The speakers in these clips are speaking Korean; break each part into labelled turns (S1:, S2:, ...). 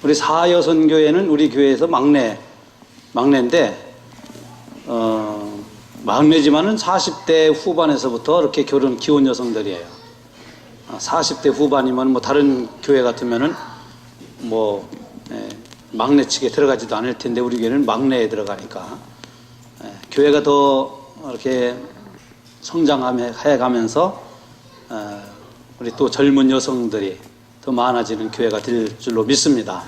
S1: 우리 사여선교회는 우리 교회에서 막내인데, 막내지만은 40대 후반에서부터 이렇게 결혼 기혼 여성들이에요. 40대 후반이면 뭐 다른 교회 같으면은 막내 측에 들어가지도 않을 텐데 우리 교회는 막내에 들어가니까 교회가 더 이렇게 성장해 가면서 우리 또 젊은 여성들이 더 많아지는 교회가 될 줄로 믿습니다.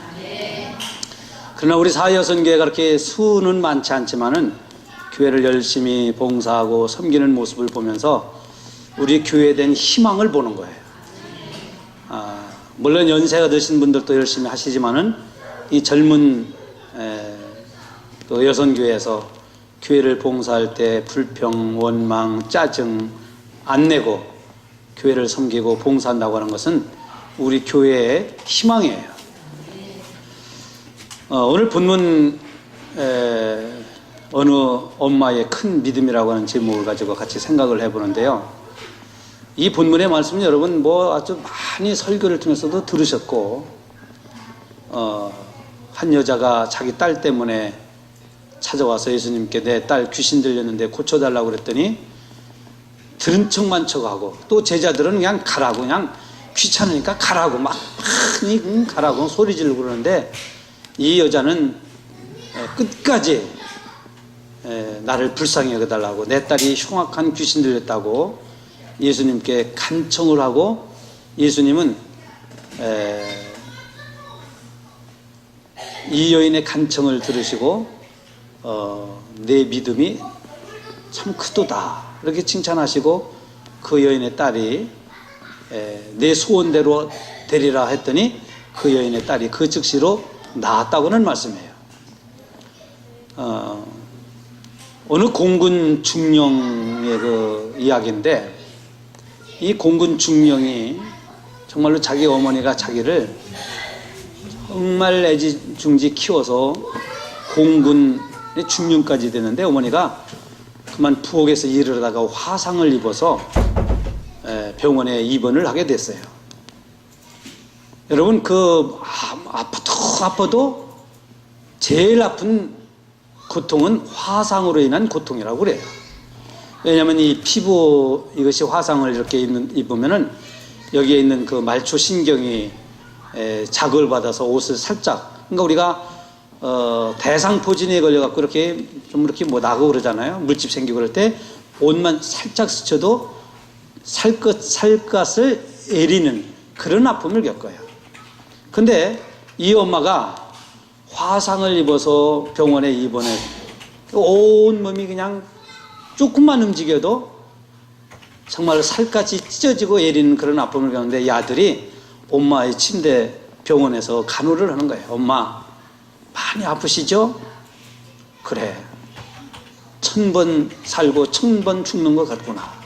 S1: 그러나 우리 사여선교회가 그렇게 수는 많지 않지만은 교회를 열심히 봉사하고 섬기는 모습을 보면서 우리 교회에 대한 희망을 보는 거예요. 물론 연세가 드신 분들도 열심히 하시지만은 이 젊은 또 여선교회에서 교회를 봉사할 때 불평, 원망, 짜증 안 내고 교회를 섬기고 봉사한다고 하는 것은 우리 교회의 희망이에요. 오늘 본문 어느 엄마의 큰 믿음이라고 하는 제목을 가지고 같이 생각을 해보는데요. 이 본문의 말씀은 여러분 아주 많이 설교를 통해서도 들으셨고, 한 여자가 자기 딸 때문에 찾아와서 예수님께 내 딸 귀신 들렸는데 고쳐달라고 그랬더니 들은 척만 척하고, 또 제자들은 그냥 가라고, 그냥 귀찮으니까 가라고 막 많이 가라고 소리 지르고 그러는데 이 여자는 끝까지 나를 불쌍히 여겨달라고, 내 딸이 흉악한 귀신 들렸다고 예수님께 간청을 하고, 예수님은 이 여인의 간청을 들으시고 내 믿음이 참 크도다 이렇게 칭찬하시고, 그 여인의 딸이 내 소원대로 되리라 했더니 그 여인의 딸이 그 즉시로 나았다고는 말씀해요. 어느 공군 중령의 그 이야기인데, 이 공군 중령이 정말로 자기 어머니가 자기를 정말 애지중지 키워서 공군의 중령까지 됐는데, 어머니가 그만 부엌에서 일을 하다가 화상을 입어서 병원에 입원을 하게 됐어요. 여러분, 아파도 제일 아픈 고통은 화상으로 인한 고통이라고 그래요. 왜냐하면 이 피부, 이것이 화상을 이렇게 입으면은 여기에 있는 그 말초 신경이 자극을 받아서 옷을 살짝, 그러니까 우리가 대상포진에 걸려갖고 이렇게 좀 이렇게 나고 그러잖아요. 물집 생기고 그럴 때 옷만 살짝 스쳐도 살갗을 애리는 그런 아픔을 겪어요. 근데 이 엄마가 화상을 입어서 병원에 입원해 온 몸이 그냥 조금만 움직여도 정말 살갗이 찢어지고 애리는 그런 아픔을 겪는데, 이 아들이 엄마의 침대 병원에서 간호를 하는 거예요. 엄마 많이 아프시죠? 그래, 1000번 살고 1000번 죽는 것 같구나.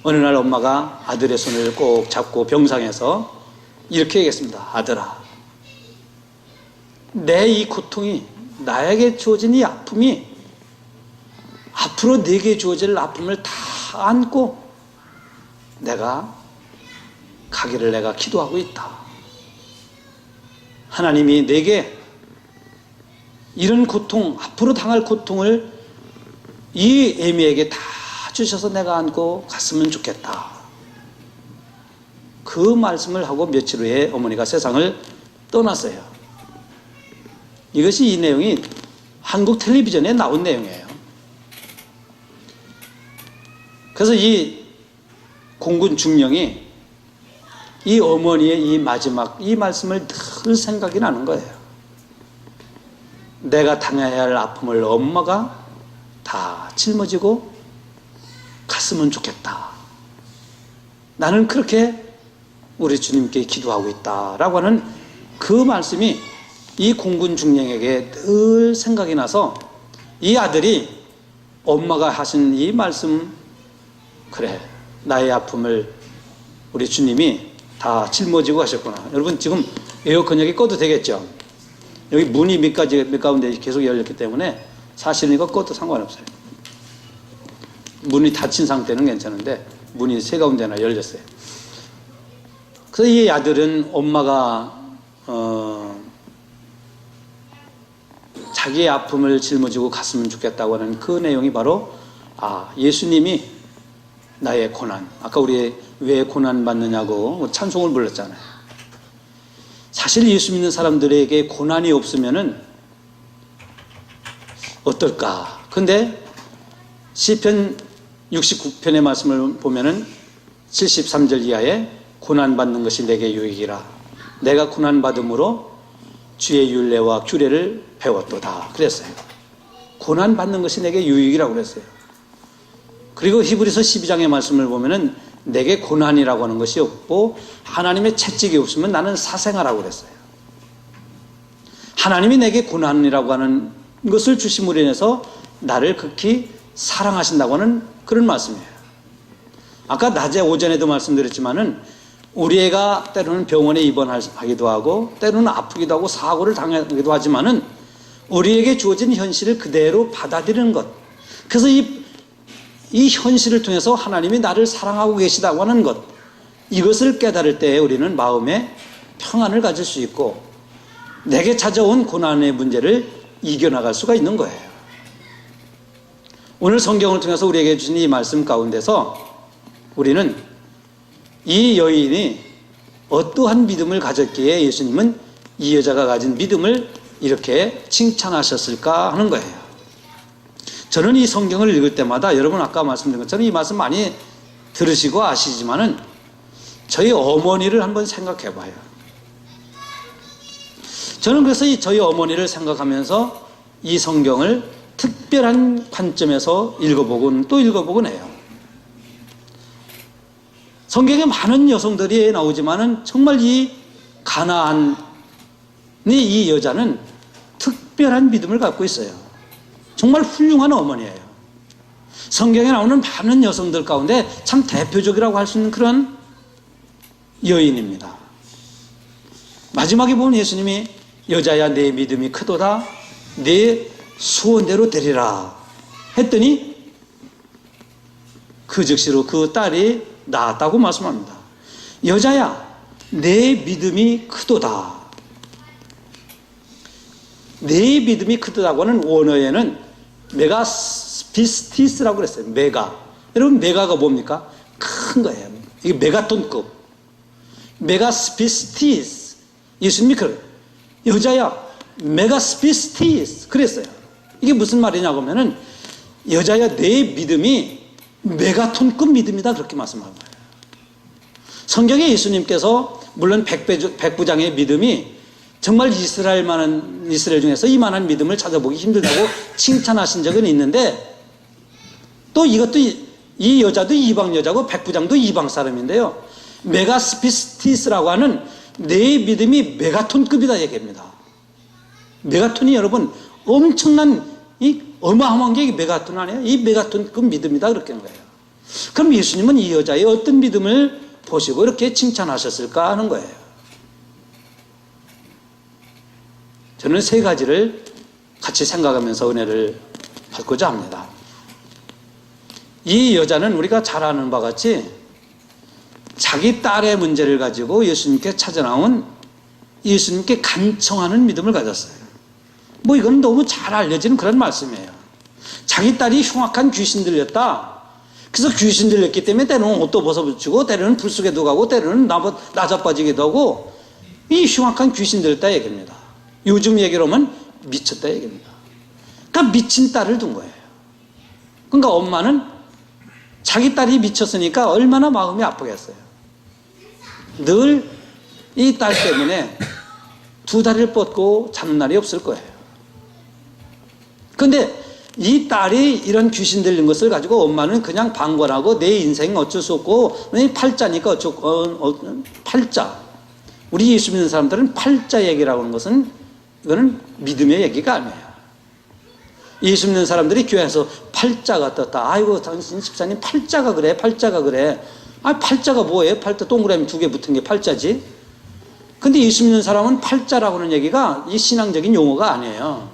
S1: 어느 날 엄마가 아들의 손을 꼭 잡고 병상에서 이렇게 얘기했습니다. 아들아, 내 이 고통이, 나에게 주어진 이 아픔이 앞으로 내게 주어질 아픔을 다 안고 내가 가기를 내가 기도하고 있다. 하나님이 내게 이런 고통, 앞으로 당할 고통을 이 애미에게 다 주셔서 내가 안고 갔으면 좋겠다. 그 말씀을 하고 며칠 후에 어머니가 세상을 떠났어요. 이것이 이 내용이 한국 텔레비전에 나온 내용이에요. 그래서 이 공군 중령이 이 어머니의 이 마지막 이 말씀을 늘 생각이 나는 거예요. 내가 당해야 할 아픔을 엄마가 다 짊어지고 갔으면 좋겠다. 나는 그렇게 우리 주님께 기도하고 있다라고 하는 그 말씀이 이 공군 중령에게 늘 생각이 나서 이 아들이 엄마가 하신 이 말씀, 그래, 나의 아픔을 우리 주님이 다 짊어지고 가셨구나. 여러분, 지금 에어컨 여기 꺼도 되겠죠? 여기 문이 몇 가운데 계속 열렸기 때문에 사실은 이거 꺼도 상관없어요. 문이 닫힌 상태는 괜찮은데 문이 세 가운데나 열렸어요. 그래서 이 아들은 엄마가 자기의 아픔을 짊어지고 갔으면 좋겠다고 하는 그 내용이 바로 예수님이 나의 고난, 아까 우리 왜 고난 받느냐고 찬송을 불렀잖아요. 사실 예수 믿는 사람들에게 고난이 없으면은 어떨까? 근데 시편 69편의 말씀을 보면은 73절 이하에 고난 받는 것이 내게 유익이라. 내가 고난 받음으로 주의 율례와 규례를 배웠도다. 그랬어요. 고난 받는 것이 내게 유익이라고 그랬어요. 그리고 히브리서 12장의 말씀을 보면은 내게 고난이라고 하는 것이 없고 하나님의 채찍이 없으면 나는 사생아라고 그랬어요. 하나님이 내게 고난이라고 하는 것을 주심으로 인해서 나를 극히 사랑하신다고 하는 그런 말씀이에요. 아까 낮에 오전에도 말씀드렸지만은 우리 애가 때로는 병원에 입원하기도 하고 때로는 아프기도 하고 사고를 당하기도 하지만은 우리에게 주어진 현실을 그대로 받아들이는 것. 그래서 이 현실을 통해서 하나님이 나를 사랑하고 계시다고 하는 것, 이것을 깨달을 때 우리는 마음에 평안을 가질 수 있고 내게 찾아온 고난의 문제를 이겨나갈 수가 있는 거예요. 오늘 성경을 통해서 우리에게 주신 이 말씀 가운데서 우리는 이 여인이 어떠한 믿음을 가졌기에 예수님은 이 여자가 가진 믿음을 이렇게 칭찬하셨을까 하는 거예요. 저는 이 성경을 읽을 때마다 여러분 아까 말씀드린 것처럼 이 말씀 많이 들으시고 아시지만은 저희 어머니를 한번 생각해 봐요. 저는 그래서 저희 어머니를 생각하면서 이 성경을 특별한 관점에서 읽어보곤 또 읽어보곤 해요. 성경에 많은 여성들이 나오지만은 정말 이 가나안의 이 여자는 특별한 믿음을 갖고 있어요. 정말 훌륭한 어머니예요. 성경에 나오는 많은 여성들 가운데 참 대표적이라고 할 수 있는 그런 여인입니다. 마지막에 보면 예수님이 여자야 내 믿음이 크도다 내 소원대로 되리라 했더니 그 즉시로 그 딸이 낳았다고 말씀합니다. 여자야 내 믿음이 크도다. 내 믿음이 크다고 하는 원어에는 메가스피스티스라고 그랬어요. 메가. 여러분 메가가 뭡니까? 큰 거예요. 이게 메가톤급. 메가스피스티스. 예수님이 그래요. 여자야 메가스피스티스 그랬어요. 이게 무슨 말이냐고 하면은 여자야 내 믿음이 메가톤급 믿음이다 그렇게 말씀하는 거예요. 성경에 예수님께서 물론 백부장의 믿음이 정말 이스라엘 중에서 이만한 믿음을 찾아보기 힘들다고 칭찬하신 적은 있는데 또 이것도 이 여자도 이방 여자고 백부장도 이방 사람인데요. 메가스피스티스라고 하는 내 믿음이 메가톤급이다 얘기합니다. 메가톤이 여러분 엄청난 이 어마어마한 게 메가톤 아니에요? 이 메가톤급 믿음이다 그렇게 하는 거예요. 그럼 예수님은 이 여자의 어떤 믿음을 보시고 이렇게 칭찬하셨을까 하는 거예요. 저는 세 가지를 같이 생각하면서 은혜를 받고자 합니다. 이 여자는 우리가 잘 아는 바와 같이 자기 딸의 문제를 가지고 예수님께 찾아나온 예수님께 간청하는 믿음을 가졌어요. 뭐 이건 너무 잘 알려진 그런 말씀이에요. 자기 딸이 흉악한 귀신 들렸다. 그래서 귀신 들렸기 때문에 때로는 옷도 벗어붙이고 때로는 불 속에도 가고 때로는 나자빠지기도 하고 이 흉악한 귀신 들렸다 얘기입니다. 요즘 얘기로 하면 미쳤다 얘기입니다. 그러니까 미친 딸을 둔 거예요. 그러니까 엄마는 자기 딸이 미쳤으니까 얼마나 마음이 아프겠어요. 늘 이 딸 때문에 두 다리를 뻗고 자는 날이 없을 거예요. 그런데 이 딸이 이런 귀신 들린 것을 가지고 엄마는 그냥 방관하고 내 인생 어쩔 수 없고 팔자니까 팔자. 우리 예수 믿는 사람들은 팔자 얘기라고 하는 것은 이거는 믿음의 얘기가 아니에요. 예수 믿는 사람들이 교회에서 팔자가 떴다. 아이고 당신 집사님 팔자가 그래 팔자가 그래. 아 팔자가 뭐예요? 팔자 동그라미 2개 붙은 게 팔자지. 근데 예수 믿는 사람은 팔자라고 하는 얘기가 이 신앙적인 용어가 아니에요.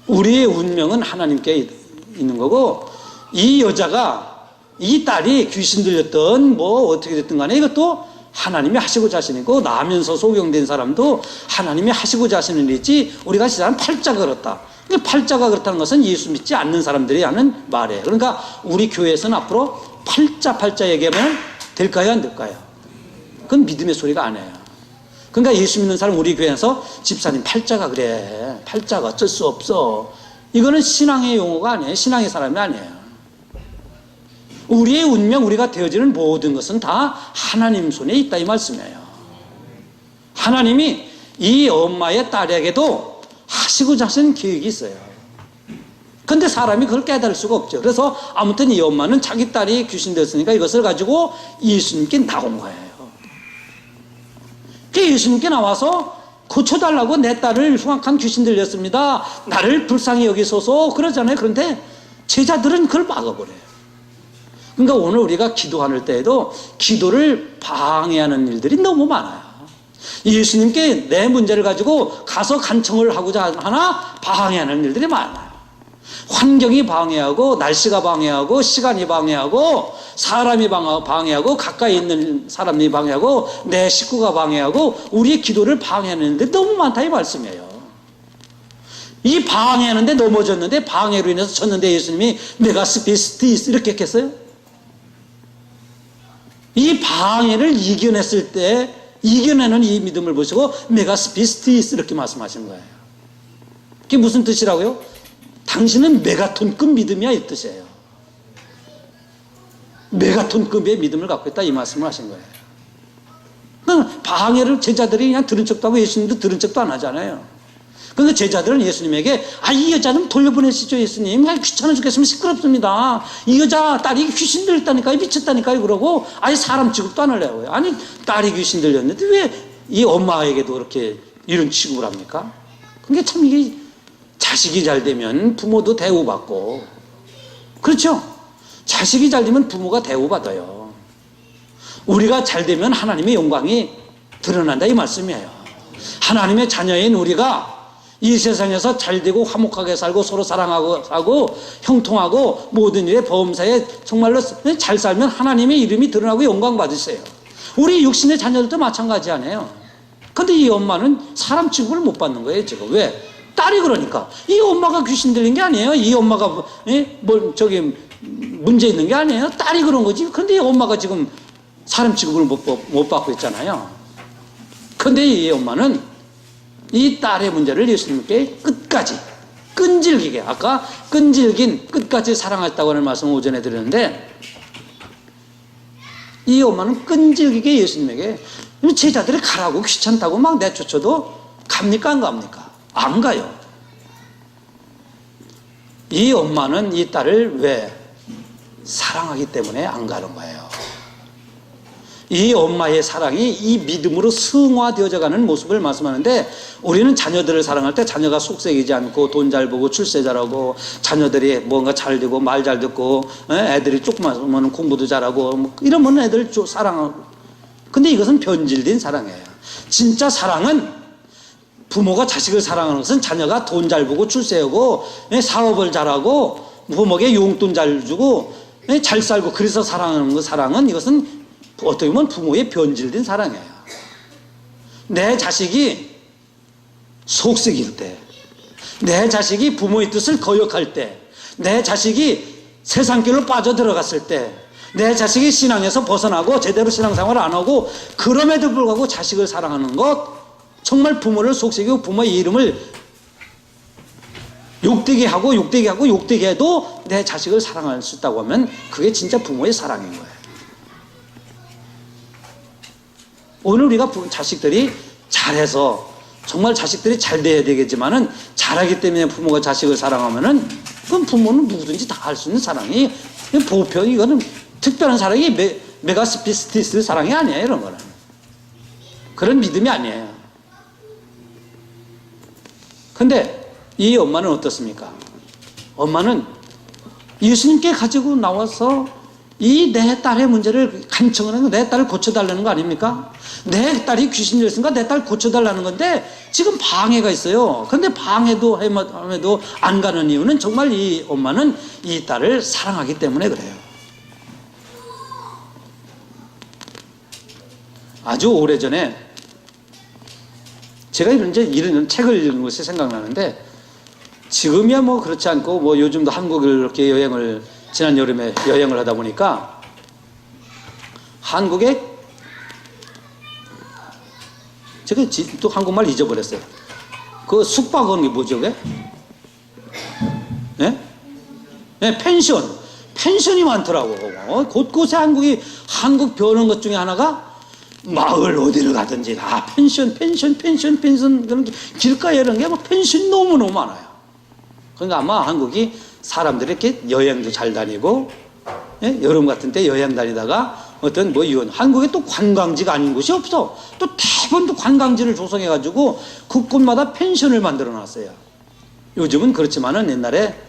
S1: 우리의 운명은 하나님께 있는 거고 이 여자가 이 딸이 귀신 들렸던 뭐 어떻게 됐든 간에 이것도 하나님이 하시고자 하시고, 나면서 소경된 사람도 하나님이 하시고자 하시는 일이지 우리가 시작하는 팔자가 그렇다. 팔자가 그렇다는 것은 예수 믿지 않는 사람들이 하는 말이에요. 그러니까 우리 교회에서는 앞으로 팔자 얘기하면 될까요, 안 될까요? 그건 믿음의 소리가 아니에요. 그러니까 예수 믿는 사람 우리 교회에서 집사님 팔자가 그래, 팔자가 어쩔 수 없어, 이거는 신앙의 용어가 아니에요. 신앙의 사람이 아니에요. 우리의 운명, 우리가 되어지는 모든 것은 다 하나님 손에 있다, 이 말씀이에요. 하나님이 이 엄마의 딸에게도 하시고자 하시는 계획이 있어요. 근데 사람이 그걸 깨달을 수가 없죠. 그래서 아무튼 이 엄마는 자기 딸이 귀신되었으니까 이것을 가지고 예수님께 나온 거예요. 예수님께 나와서 고쳐달라고, 내 딸을 흉악한 귀신 들렸습니다, 나를 불쌍히 여기소서, 그러잖아요. 그런데 제자들은 그걸 막아버려요. 그러니까 오늘 우리가 기도할 때에도 기도를 방해하는 일들이 너무 많아요. 예수님께 내 문제를 가지고 가서 간청을 하고자 하나 방해하는 일들이 많아요. 환경이 방해하고, 날씨가 방해하고, 시간이 방해하고, 사람이 방해하고, 가까이 있는 사람이 방해하고, 내 식구가 방해하고, 우리의 기도를 방해하는 일들이 너무 많다, 이 말씀이에요. 이 방해하는데 넘어졌는데, 방해로 인해서 졌는데 예수님이 내가 스피스티스 이렇게 했겠어요? 이 방해를 이겨냈을 때, 이겨내는 이 믿음을 보시고 내가 스피스티스 이렇게 말씀하시는 거예요. 그게 무슨 뜻이라고요? 당신은 메가톤급 믿음이야, 이 뜻이에요. 메가톤급의 믿음을 갖고 있다, 이 말씀을 하신 거예요. 방해를 제자들이 그냥 들은 척도 하고 예수님도 들은 척도 안 하잖아요. 그러니까 제자들은 예수님에게 이 여자 좀 돌려보내시죠, 예수님. 귀찮아 죽겠으면 시끄럽습니다. 이 여자 딸이 귀신 들렸다니까요, 미쳤다니까요, 그러고 사람 취급도 안 하려고요. 아니, 딸이 귀신 들렸는데 왜 이 엄마에게도 그렇게 이런 취급을 합니까? 그게 참, 이게 자식이 잘 되면 부모도 대우받고, 그렇죠? 자식이 잘 되면 부모가 대우받아요. 우리가 잘 되면 하나님의 영광이 드러난다, 이 말씀이에요. 하나님의 자녀인 우리가 이 세상에서 잘되고 화목하게 살고 서로 사랑하고 살고 형통하고 모든 일에 범사에 정말로 잘 살면 하나님의 이름이 드러나고 영광 받으세요. 우리 육신의 자녀들도 마찬가지 아니에요. 근데 이 엄마는 사람 취급을 못 받는 거예요, 지금. 왜? 딸이 그러니까. 이 엄마가 귀신 들린 게 아니에요. 이 엄마가 문제 있는 게 아니에요. 딸이 그런 거지. 근데 이 엄마가 지금 사람 취급을 못 받고 있잖아요. 근데 이 엄마는 이 딸의 문제를 예수님께 끝까지 끈질기게, 아까 끈질긴 끝까지 사랑했다고 하는 말씀을 오전에 드렸는데, 이 엄마는 끈질기게 예수님에게, 제자들이 가라고 귀찮다고 막 내쫓아도 갑니까, 안 갑니까? 안 가요. 이 엄마는 이 딸을 왜? 사랑하기 때문에 안 가는 거예요. 이 엄마의 사랑이 이 믿음으로 승화되어져 가는 모습을 말씀하는데, 우리는 자녀들을 사랑할 때 자녀가 속썩이지 않고 돈 잘 보고 출세 잘하고 자녀들이 뭔가 잘 되고 말 잘 듣고 애들이 조금만 공부도 잘하고 이러면 애들 사랑하고. 근데 이것은 변질된 사랑이에요. 진짜 사랑은, 부모가 자식을 사랑하는 것은 자녀가 돈 잘 보고 출세하고 사업을 잘하고 부모에게 용돈 잘 주고 잘 살고 그래서 사랑하는 거. 사랑은, 이것은 어떻게 보면 부모의 변질된 사랑이에요. 내 자식이 속썩일 때, 내 자식이 부모의 뜻을 거역할 때, 내 자식이 세상길로 빠져들어갔을 때, 내 자식이 신앙에서 벗어나고 제대로 신앙생활을 안 하고, 그럼에도 불구하고 자식을 사랑하는 것, 정말 부모를 속썩이고 부모의 이름을 욕되게 하고 욕되게 해도 내 자식을 사랑할 수 있다고 하면 그게 진짜 부모의 사랑인 거예요. 오늘 우리가 자식들이 잘해서, 정말 자식들이 잘 돼야 되겠지만은, 잘하기 때문에 부모가 자식을 사랑하면은, 그건 부모는 누구든지 다 할 수 있는 사랑이, 보편, 이거는 특별한 사랑이 메가스피스티스 사랑이 아니에요, 이런 거는. 그런 믿음이 아니에요. 근데 이 엄마는 어떻습니까? 엄마는 예수님께 가지고 나와서 이 내 딸의 문제를 간청을 하는 거, 내 딸을 고쳐달라는 거 아닙니까? 내 딸이 귀신 들렸으니까 내 딸 고쳐달라는 건데 지금 방해가 있어요. 근데 방해도 함에도 안 가는 이유는 정말 이 엄마는 이 딸을 사랑하기 때문에 그래요. 아주 오래전에 제가 이런 책을 읽은 것이 생각나는데, 지금이야 뭐 그렇지 않고 뭐 요즘도 한국을 이렇게 지난 여름에 여행을 하다 보니까 한국에, 제가 또 한국말 잊어버렸어요. 그 숙박하는 게 뭐죠, 그게? 네? 네, 펜션이 많더라고. 곳곳에 한국 배우는 것 중에 하나가 마을 어디를 가든지 다 펜션. 그런 길가에 이런 게 막 펜션이 너무너무 많아요. 그러니까 아마 한국이 사람들이 이렇게 여행도 잘 다니고, 예? 여름 같은 때 여행 다니다가 어떤 한국에 또 관광지가 아닌 곳이 없어. 또 대부분 또 관광지를 조성해가지고 곳곳마다 펜션을 만들어 놨어요. 요즘은 그렇지만은 옛날에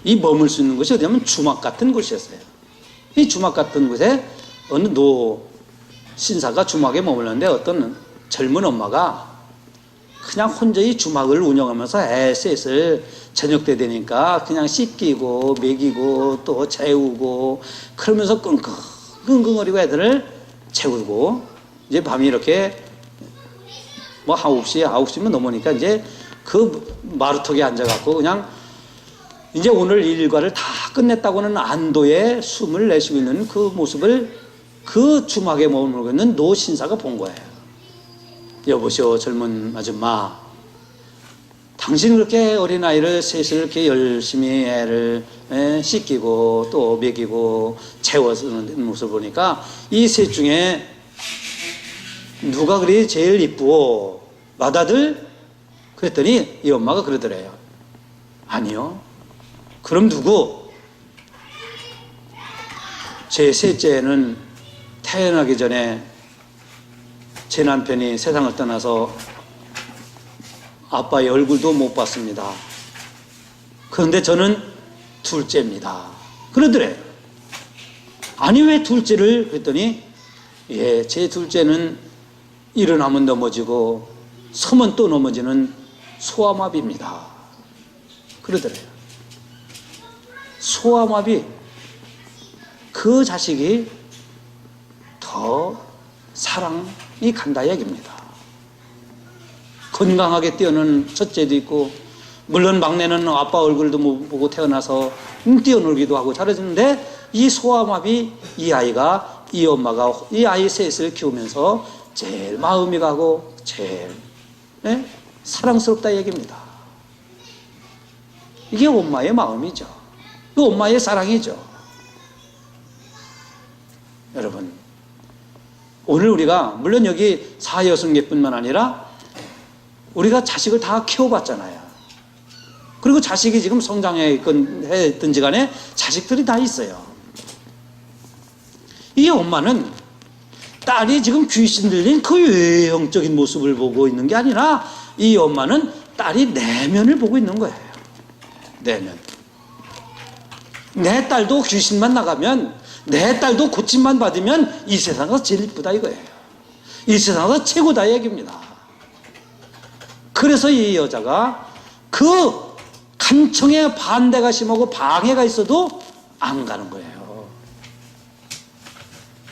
S1: 이 머물 수 있는 곳이 어디냐면 주막 같은 곳이었어요. 이 주막 같은 곳에 어느 신사가 주막에 머물렀는데 어떤 젊은 엄마가 그냥 혼자 이 주막을 운영하면서 애셋을 저녁 때 되니까 그냥 씻기고 먹이고 또 재우고 그러면서 끙끙거리고 애들을 재우고, 이제 밤이 이렇게 뭐 9시면 넘으니까 이제 그 마루턱에 앉아갖고 그냥 이제 오늘 일과를 다 끝냈다고는 안도의 숨을 내쉬고 있는 그 모습을 그 주막에 머물고 있는 노 신사가 본 거예요. 여보시오, 젊은 아줌마, 당신 그렇게 어린아이를 셋을 이렇게 열심히 애를 씻기고 또 먹이고 재워쓰는 모습을 보니까 이 셋 중에 누가 그리 제일 이쁘오? 맏아들? 그랬더니 이 엄마가 그러더래요. 아니요. 그럼 누구? 제 셋째는 태어나기 전에 제 남편이 세상을 떠나서 아빠의 얼굴도 못 봤습니다. 그런데 저는 둘째입니다. 그러더래요. 아니 왜 둘째를? 그랬더니 예, 제 둘째는 일어나면 넘어지고 서면 또 넘어지는 소아마비입니다. 그러더래요. 소아마비, 그 자식이 더 사랑이 간다 얘기입니다. 건강하게 뛰어노는 첫째도 있고, 물론 막내는 아빠 얼굴도 못 보고 태어나서 뛰어놀기도 하고 잘해주는데, 이 소아마비 이 아이가, 이 엄마가 이 아이 셋을 키우면서 제일 마음이 가고 제일 사랑스럽다 얘기입니다. 이게 엄마의 마음이죠. 그 엄마의 사랑이죠. 여러분, 오늘 우리가 물론 여기 4여성계뿐만 아니라 우리가 자식을 다 키워봤잖아요. 그리고 자식이 지금 성장했든지 간에 자식들이 다 있어요. 이 엄마는 딸이 지금 귀신 들린 그 외형적인 모습을 보고 있는 게 아니라 이 엄마는 딸이 내면을 보고 있는 거예요. 내면. 내 딸도 귀신만 나가면, 내 딸도 고침만 받으면 이 세상에서 제일 이쁘다 이거예요. 이 세상에서 최고다 얘기입니다. 그래서 이 여자가 그 간청에 반대가 심하고 방해가 있어도 안 가는 거예요.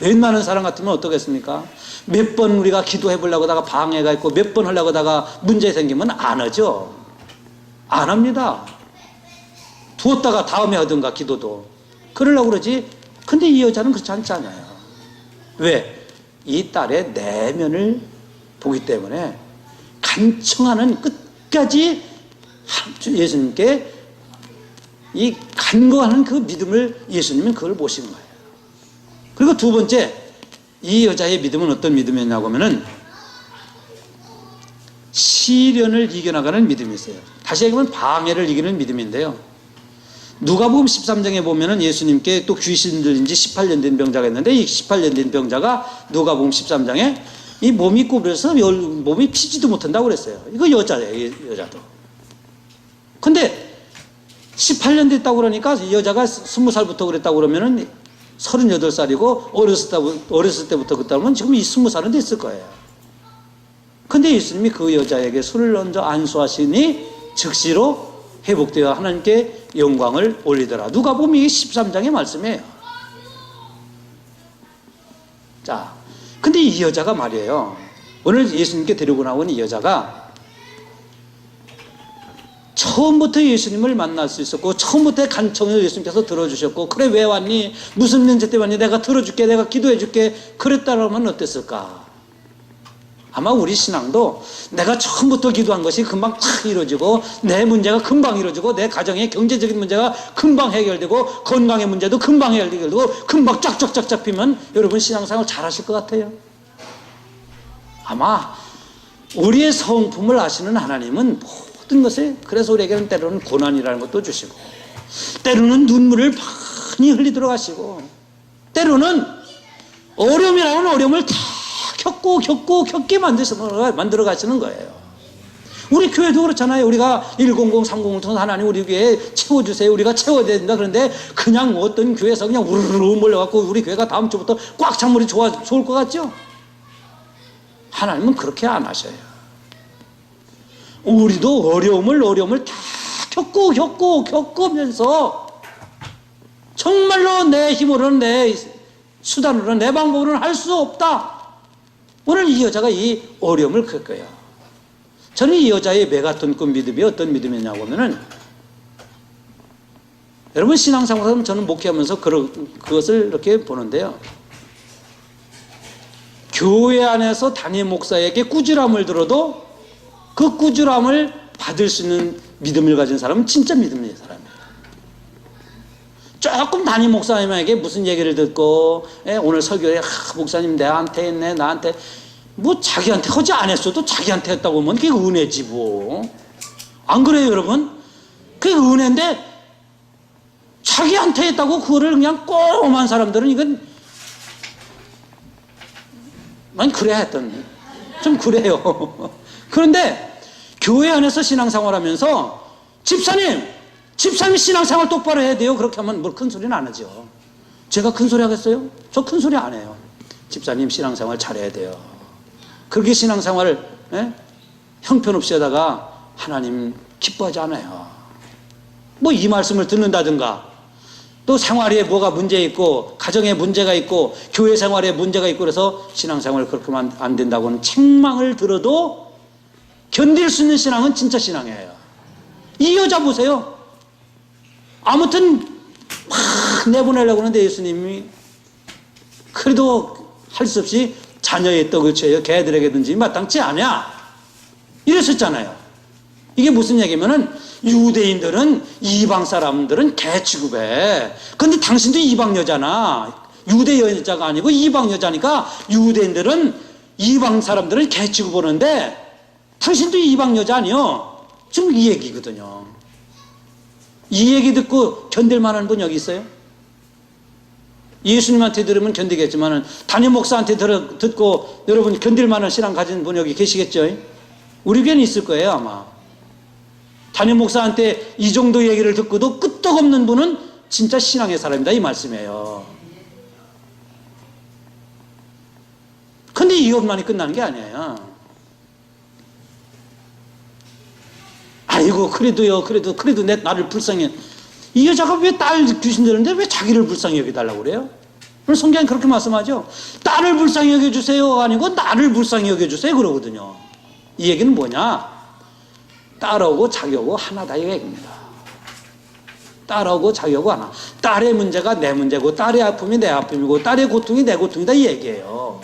S1: 웬만한 사람 같으면 어떻겠습니까? 몇 번 우리가 기도해 보려고 하다가 방해가 있고 몇 번 하려고 하다가 문제 생기면 안 하죠. 안 합니다. 두었다가 다음에 하든가 기도도. 그러려고 그러지. 근데 이 여자는 그렇지 않잖아요. 왜? 이 딸의 내면을 보기 때문에 간청하는 끝까지 예수님께 이 간구하는 그 믿음을 예수님은 그걸 보신 거예요. 그리고 두 번째, 이 여자의 믿음은 어떤 믿음이었냐고 하면은 시련을 이겨나가는 믿음이 있어요. 다시 얘기하면 방해를 이기는 믿음인데요. 누가복음 13장에 보면은 예수님께 또 귀신 들린 지 18년 된 병자가 있는데, 이 18년 된 병자가 누가복음 13장에 이 몸이 구부려서 몸이 피지도 못한다고 그랬어요. 이거 여자예요, 여자도. 근데 18년 됐다고 그러니까 이 여자가 20살부터 그랬다고 그러면은 38살이고 어렸을 때부터 그랬다면 지금 이 20살은 됐을 거예요. 근데 예수님이 그 여자에게 손을 얹어 안수하시니 즉시로 회복되어 하나님께 영광을 올리더라. 누가복음 13장의 말씀이에요. 자, 근데 이 여자가 말이에요. 오늘 예수님께 데리고 나온 이 여자가 처음부터 예수님을 만날 수 있었고 처음부터 간청을 예수님께서 들어주셨고 그래 왜 왔니? 무슨 문제 때문에 왔니? 내가 들어줄게, 내가 기도해줄게 그랬다라면 어땠을까? 아마 우리 신앙도 내가 처음부터 기도한 것이 금방 탁 이루어지고 내 문제가 금방 이루어지고 내 가정의 경제적인 문제가 금방 해결되고 건강의 문제도 금방 해결되고 금방 쫙쫙쫙 잡히면 여러분 신앙생활 잘하실 것 같아요. 아마 우리의 성품을 아시는 하나님은 모든 것을 그래서 우리에게는 때로는 고난이라는 것도 주시고 때로는 눈물을 많이 흘리도록 하시고 때로는 어려움이라는 어려움을 다 겪게 만들어 가시는 거예요. 우리 교회도 그렇잖아요. 우리가 100, 300을 통해서 하나님 우리 교회에 채워주세요. 우리가 채워야 된다. 그런데 그냥 어떤 교회에서 그냥 우르르 몰려갖고 우리 교회가 다음 주부터 꽉 찬물이 좋을 것 같죠? 하나님은 그렇게 안 하셔요. 우리도 어려움을 다 겪으면서 정말로 내 힘으로는 내 수단으로는 내 방법으로는 할 수 없다. 오늘 이 여자가 이 어려움을 겪어요. 저는 이 여자의 메가톤급 믿음이 어떤 믿음이냐고 하면은 여러분 신앙생활에서 저는 목회하면서 그것을 이렇게 보는데요. 교회 안에서 담임 목사에게 꾸지람을 들어도 그 꾸지람을 받을 수 있는 믿음을 가진 사람은 진짜 믿음의 사람이에요. 조금 담임 목사님에게 무슨 얘기를 듣고 오늘 설교에 목사님 나한테 했네 나한테 뭐 자기한테 하지 안 했어도 자기한테 했다고 하면 그게 은혜지 뭐. 안 그래요 여러분? 그게 은혜인데 자기한테 했다고 그거를 그냥 꼼꼼한 사람들은 이건 난 그래야 했던 좀 그래요. 그런데 교회 안에서 신앙생활하면서 집사님 신앙생활 똑바로 해야 돼요. 그렇게 하면 뭘 큰 소리는 안 하죠. 제가 큰 소리 하겠어요? 저 큰 소리 안 해요. 집사님 신앙생활 잘해야 돼요. 그렇게 신앙생활을 형편없이 하다가 하나님 기뻐하지 않아요. 뭐 이 말씀을 듣는다든가 또 생활에 뭐가 문제 있고 가정에 문제가 있고 교회 생활에 문제가 있고 그래서 신앙생활 그렇게 하면 안 된다고는 책망을 들어도 견딜 수 있는 신앙은 진짜 신앙이에요. 이 여자 보세요. 아무튼 막 내보내려고 하는데 예수님이 그래도 할 수 없이 자녀의 떡을 쳐요. 개들에게 든지 마땅치 않냐 이랬었잖아요. 이게 무슨 얘기냐면은 유대인들은 이방 사람들은 개 취급해. 근데 당신도 이방 여자나 유대 여자가 아니고 이방 여자니까 유대인들은 이방 사람들은 개 취급하는데 당신도 이방 여자 아니요? 지금 이 얘기거든요. 이 얘기 듣고 견딜 만한 분 여기 있어요? 예수님한테 들으면 견디겠지만 담임 목사한테 듣고 여러분 견딜 만한 신앙 가진 분 여기 계시겠죠? 우리 교회는 있을 거예요 아마. 담임 목사한테 이 정도 얘기를 듣고도 끄떡없는 분은 진짜 신앙의 사람이다 이 말씀이에요. 근데 이것만이 끝나는 게 아니에요. 아이고 그래도 나를 불쌍해. 이 여자가 왜 딸 귀신 들었는데 왜 자기를 불쌍히 여겨달라고 그래요? 오늘 성경이 그렇게 말씀하죠. 딸을 불쌍히 여겨주세요가 아니고 나를 불쌍히 여겨주세요 그러거든요. 이 얘기는 뭐냐? 딸하고 자기하고 하나다 이 얘기입니다. 딸하고 자기하고 하나. 딸의 문제가 내 문제고 딸의 아픔이 내 아픔이고 딸의 고통이 내 고통이다 이 얘기예요.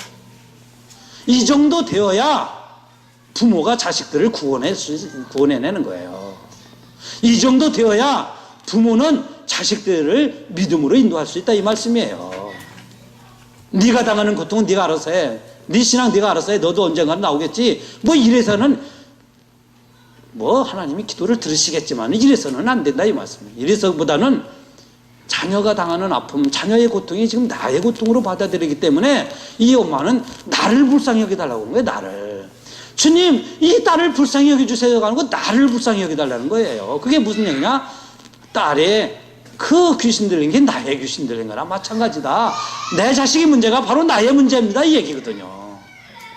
S1: 이 정도 되어야 부모가 자식들을 구원해내는 거예요. 이 정도 되어야 부모는 자식들을 믿음으로 인도할 수 있다 이 말씀이에요. 네가 당하는 고통은 네가 알아서 해. 네 신앙 네가 알아서 해. 너도 언젠가는 나오겠지. 뭐 이래서는 뭐 하나님이 기도를 들으시겠지만 이래서는 안 된다 이 말씀이에요. 이래서보다는 자녀가 당하는 아픔, 자녀의 고통이 지금 나의 고통으로 받아들이기 때문에 이 엄마는 나를 불쌍히 여겨달라고 한 거예요. 나를. 주님 이 딸을 불쌍히 여겨주세요가 아니고 나를 불쌍히 여겨달라는 거예요. 그게 무슨 얘기냐? 딸의 그 귀신 들린 게 나의 귀신 들린 거나 마찬가지다. 내 자식의 문제가 바로 나의 문제입니다 이 얘기거든요.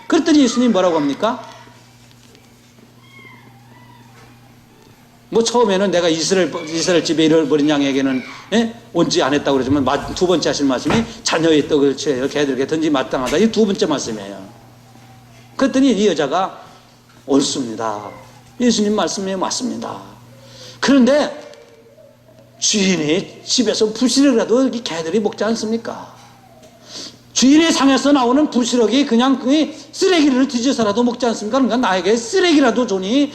S1: 그랬더니 예수님 뭐라고 합니까? 뭐 처음에는 내가 이스라엘 집에 잃어버린 양에게는 온지 안 했다고 그러지만 두 번째 하신 말씀이 자녀의 떡을 취하여 개들에게 던지 마땅하다. 이 두 번째 말씀이에요. 그랬더니 이 여자가 옳습니다. 예수님 말씀에 맞습니다. 그런데 주인의 집에서 부시럭이라도 개들이 먹지 않습니까? 주인의 상에서 나오는 부시럭이 그냥 그 쓰레기를 뒤져서라도 먹지 않습니까? 그러니까 나에게 쓰레기라도 주니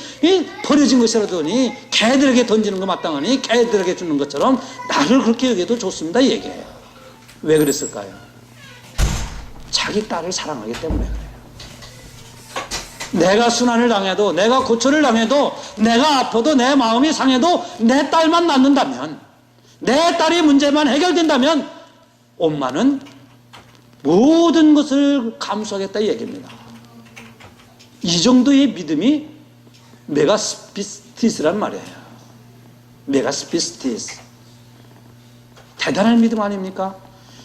S1: 버려진 것이라도 주니 개들에게 던지는 거 마땅하니 개들에게 주는 것처럼 나를 그렇게 여겨도 좋습니다. 이 얘기예요. 왜 그랬을까요? 자기 딸을 사랑하기 때문에 그래요. 내가 순환을 당해도, 내가 고초를 당해도, 내가 아파도, 내 마음이 상해도 내 딸만 낫는다면, 내 딸의 문제만 해결된다면 엄마는 모든 것을 감수하겠다 이 얘기입니다. 이 정도의 믿음이 메가스피스티스란 말이에요. 메가스피스티스. 대단한 믿음 아닙니까?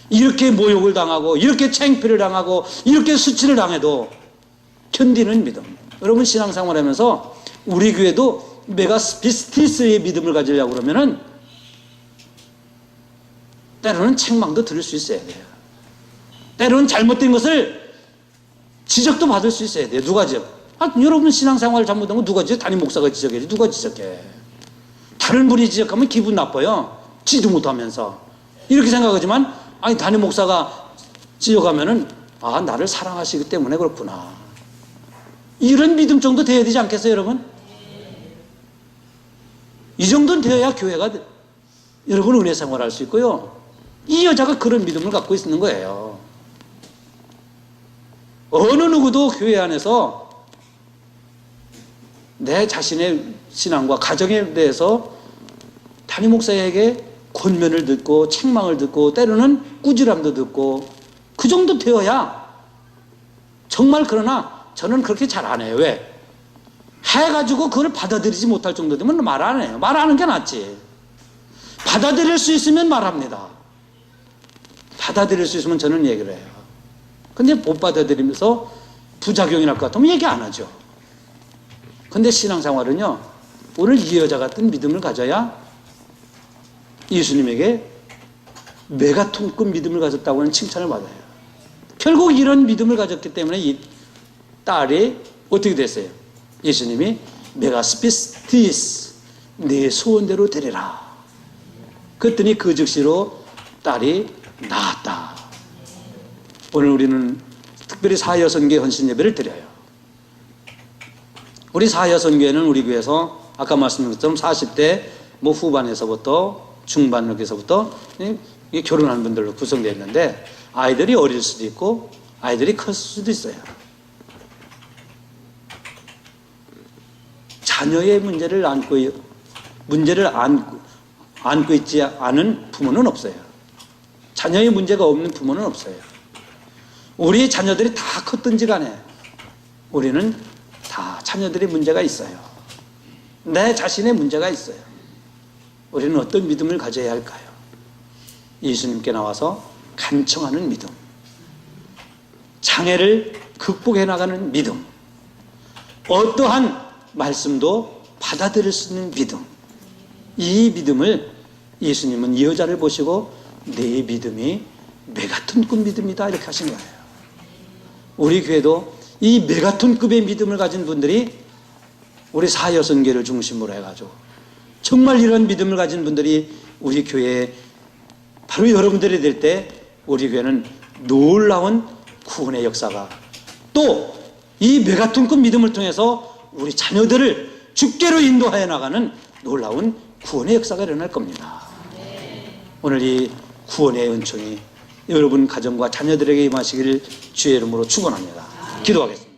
S1: 이렇게 모욕을 당하고, 이렇게 창피를 당하고, 이렇게 수치를 당해도 견디는 믿음. 여러분 신앙생활 하면서 우리 교회도 메가스피스티스의 믿음을 가지려고 그러면은 때로는 책망도 들을 수 있어야 돼요. 때로는 잘못된 것을 지적도 받을 수 있어야 돼요. 누가 지적? 여러분 신앙생활 잘못하면 누가 지적? 담임 목사가 지적해야지. 누가 지적해? 다른 분이 지적하면 기분 나빠요. 지도 못하면서. 이렇게 생각하지만 담임 목사가 지적하면은 나를 사랑하시기 때문에 그렇구나. 이런 믿음 정도 돼야 되지 않겠어요, 여러분? 이 정도는 되어야 교회가 여러분 은혜 생활할 수 있고요. 이 여자가 그런 믿음을 갖고 있는 거예요. 어느 누구도 교회 안에서 내 자신의 신앙과 가정에 대해서 담임 목사에게 권면을 듣고 책망을 듣고 때로는 꾸지람도 듣고 그 정도 되어야 정말. 그러나 저는 그렇게 잘 안 해요. 왜? 해가지고 그걸 받아들이지 못할 정도 되면 말 안 해요. 말하는 게 낫지. 받아들일 수 있으면 말합니다. 받아들일 수 있으면 저는 얘기를 해요. 근데 못 받아들이면서 부작용이 날 것 같으면 얘기 안 하죠. 근데 신앙생활은요, 오늘 이 여자 같은 믿음을 가져야 예수님에게 메가톤급 믿음을 가졌다고 하는 칭찬을 받아요. 결국 이런 믿음을 가졌기 때문에 이 딸이 어떻게 됐어요? 예수님이 메가스피스티스, 내 소원대로 되리라. 그랬더니 그 즉시로 딸이 나았다. 오늘 우리는 특별히 사여선교회 헌신 예배를 드려요. 우리 사여선교회는 우리 교회에서 아까 말씀드린 것처럼 40대 후반에서부터 중반역에서부터 결혼한 분들로 구성되어 있는데 아이들이 어릴 수도 있고 아이들이 클 수도 있어요. 자녀의 문제를 안고 있지 않은 부모는 없어요. 자녀의 문제가 없는 부모는 없어요. 우리 자녀들이 다 컸든지 간에 우리는 다 자녀들의 문제가 있어요. 내 자신의 문제가 있어요. 우리는 어떤 믿음을 가져야 할까요? 예수님께 나와서 간청하는 믿음, 장애를 극복해 나가는 믿음, 어떠한 말씀도 받아들일 수 있는 믿음. 이 믿음을 예수님은 이 여자를 보시고 내 믿음이 메가톤급 믿음이다 이렇게 하신 거예요. 우리 교회도 이 메가톤급의 믿음을 가진 분들이 우리 사여선교를 중심으로 해가지고 정말 이런 믿음을 가진 분들이 우리 교회에 바로 여러분들이 될 때 우리 교회는 놀라운 구원의 역사가, 또 이 메가톤급 믿음을 통해서 우리 자녀들을 주께로 인도하여 나가는 놀라운 구원의 역사가 일어날 겁니다. 오늘 이 구원의 은총이 여러분 가정과 자녀들에게 임하시기를 주의 이름으로 축원합니다. 기도하겠습니다.